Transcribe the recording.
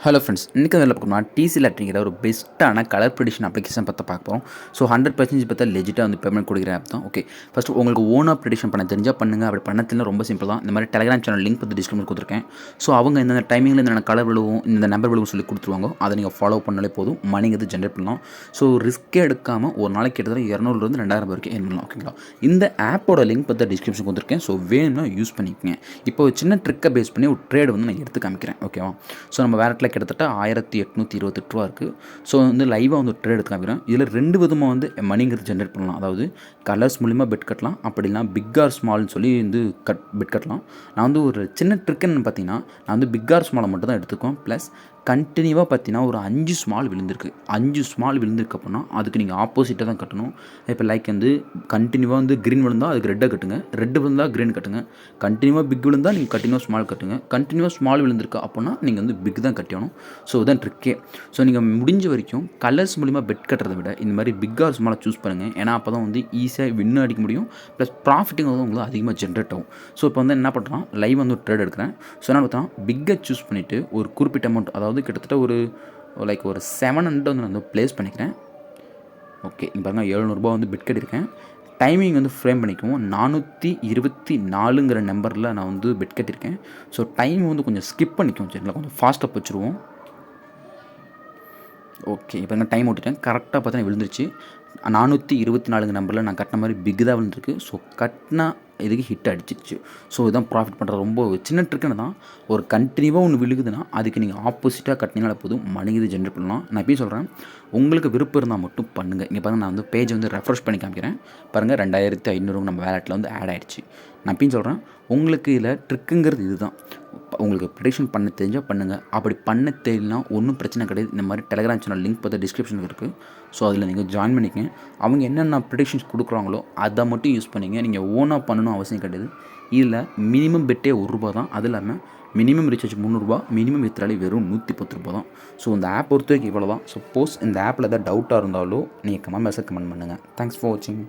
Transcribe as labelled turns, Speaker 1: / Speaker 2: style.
Speaker 1: Hello friends, இன்றைக்கி அதில் பார்க்கணும்னா டிசி லாட்ரிங்கிற ஒரு பெஸ்ட்டான கலர் ப்ரெடிக்ஷன் அப்ளிகேஷன் பற்றி பார்க்க போகிறோம். ஸோ 100% பார்த்தா லெஜிட்டாக வந்து பேமெண்ட் கொடுக்குற ஆப் தான். ஓகே, ஃபஸ்ட்டு உங்களுக்கு ஓனாக ப்ரெடிக்ஷன் பண்ண தெரிஞ்சால் பண்ணுங்கள். அப்படி பண்ண தெரியல ரொம்ப சிம்பிள் தான். இந்த மாதிரி டெலிகிராம் சேனல் லிங்க் வந்து டிஸ்கிரிப்ஷன் கொடுத்துருக்கேன். ஸோ அவங்க இந்த டைமிங்கில் இந்த கலர் விழுவும், இந்த நம்பர் விழுவும் சொல்லி கொடுத்துருவாங்க. அதை நீங்கள் ஃபாலோ பண்ணாலே போதும், மணிங்கிறது ஜென்ரேட் பண்ணலாம். ஸோ ரிஸ்க்கே எடுக்காமல் ஒரு நாளைக்கு கிட்டத்தட்ட 200 2000 வரைக்கும் ஏர்ன் பண்ணலாம். ஓகேங்களா? இந்த ஆப்போட லிங்க் பற்றி டிஸ்கிரிப்ஷன் கொடுத்துருக்கேன். ஸோ வேணும்னா யூஸ் பண்ணிக்கோங்க. இப்போ ஒரு சின்ன ட்ரிக்கை பேஸ் பண்ணி ஒரு ட்ரேட் வந்து நான் எடுத்து காமிக்கிறேன். ஓகேவா? ஸோ நம்ம வேறட்டில் கிட்டத்தட்ட 1828 ரூபா இருக்குது. ஸோ வந்து லைவாக வந்து ஒரு ட்ரேட் எடுத்து காமிக்கிறேன். இதில் 2 விதமாக வந்து மணிங்கிறது ஜென்ரேட் பண்ணலாம். அதாவது கலர்ஸ் மூலிமா பெட் கட்டலாம், அப்படி இல்லைனா பிக் ஆர் ஸ்மால்னு சொல்லி வந்து பெட் கட்டலாம். நான் வந்து ஒரு சின்ன ட்ரிக் என்னென்னு பார்த்தீங்கன்னா, நான் வந்து பிக் ஆர் ஸ்மாலை மட்டும் தான் எடுத்துக்குவேன். ப்ளஸ் கண்டினியூவாக பார்த்தீங்கன்னா ஒரு 5 ஸ்மால் விழுந்திருக்கு. 5 ஸ்மால் விழுந்திருக்கு அப்படின்னா அதுக்கு நீங்கள் ஆப்போசிட்டாக தான் கட்டணும். இப்போ லைக் வந்து கண்டினியூவாக வந்து க்ரீன் விழுந்தால் அதுக்கு ரெட்டை கட்டுங்க, ரெட்டு விழுந்தால் க்ரீன் கட்டுங்க. கண்டினியூவாக பிக் விழுந்தால் நீங்கள் கண்டினியூவாக ஸ்மால் கட்டுங்க. கண்டினியூவாக ஸ்மால் விழுந்திருக்கு அப்படின்னா நீங்கள் வந்து பிக் தான் கட்டணும். ஸோ இதுதான் ட்ரிக்கே. ஸோ நீங்கள் முடிஞ்ச வரைக்கும் கலர்ஸ் மூலிமா பெட் கட்டுறதை விட இந்த மாதிரி பிக் ஆர் ஸ்மாலை சூஸ் பண்ணுங்கள். ஏன்னா அப்போ தான் வந்து ஈஸியாக வின்னு அடிக்க முடியும். ப்ளஸ் ப்ராஃபிட்டிங் வந்து உங்களுக்கு அதிகமாக ஜென்ரேட் ஆகும். ஸோ இப்போ வந்து என்ன பண்ணுறோம், லைவ் வந்து ஒரு ட்ரேட் எடுக்கிறேன். ஸோ என்ன பார்த்தா பிக்கை சூஸ் பண்ணிவிட்டு ஒரு குறிப்பிட்ட அமௌண்ட், அதாவது கிட்டத்தட்ட ஒரு லைக் ஒரு 700 வந்து நான் வந்து ப்ளேஸ் பண்ணிக்கிறேன். ஓகே, இங்கே பாருங்கள் 700 வந்து பிட் கட்டியிருக்கேன். டைமிங் வந்து ஃப்ரேம் பண்ணிக்குவோம். 424ங்கிற நம்பரில் நான் வந்து பெட் கட்டியிருக்கேன். ஸோ டைம் வந்து கொஞ்சம் ஸ்கிப் பண்ணிக்குவோம். சரிங்களா? கொஞ்சம் ஃபாஸ்ட்டாக வச்சுருவோம். ஓகே, இப்போ நான் டைம் விட்டுட்டேன். கரெக்டாக பார்த்தா விழுந்துருச்சு. 424 நம்பரில் நான் கட்டின மாதிரி பிக் தான் விழுந்துருக்கு. ஸோ கட்டினா இதுக்கு ஹிட் அடிச்சிருச்சு. ஸோ இதுதான் ப்ராஃபிட் பண்ணுறது. ரொம்ப சின்ன ட்ரிக்குன்னு தான். ஒரு கண்டினியூவாக ஒன்று விழுகுதுன்னா அதுக்கு நீங்கள் ஆப்போசிட்டாக கட்டினீங்களா போதும், மணி இது ஜென்ரேட் பண்ணலாம். நான் எப்படி சொல்கிறேன், உங்களுக்கு விருப்பம் இருந்தால் மட்டும் பண்ணுங்கள். இங்கே பாருங்கள், நான் வந்து பேஜ் வந்து ரெஃப்ரெஷ் பண்ணி காமிக்கிறேன். பாருங்கள் 2500 நம்ம வேலெட்டில் வந்து ஆட் ஆகிடுச்சு. நான் எப்படின்னு சொல்கிறேன், உங்களுக்கு இதில் ட்ரிக்குங்கிறது இதுதான். உங்களுக்கு ப்ரெடிக்ஷன் பண்ண தெரிஞ்சால் பண்ணுங்கள். அப்படி பண்ண தெரியலனா ஒன்றும் பிரச்சனை கிடையாது. இந்த மாதிரி டெலிகிராம் சேனல் லிங்க் பார்த்து டிஸ்கிரிப்ஷனுக்கு இருக்குது. ஸோ அதில் நீங்கள் ஜாயின் பண்ணிக்கங்க. அவங்க என்னென்ன ப்ரெடிக்ஷன்ஸ் கொடுக்குறாங்களோ அதை மட்டும் யூஸ் பண்ணிங்க. நீங்கள் ஓனாக பண்ணணும் அவசியம் கிடையாது. இதில் மினிமம் பெட்டே ₹1 தான். அது இல்லாமல் மினிமம் ரீசார்ஜ் ₹300, மினிமம் வித்ராலி வெறும் ₹110 தான். ஸோ இந்த ஆப் பொறுத்த வரைக்கும் இவ்வளோ தான். சப்போஸ் இந்த ஆப்பில் ஏதாவது டவுட்டாக இருந்தாலும் நீங்கள் மெசேஜ் கமெண்ட் பண்ணுங்கள். தேங்க்ஸ் ஃபார் வாட்சிங்.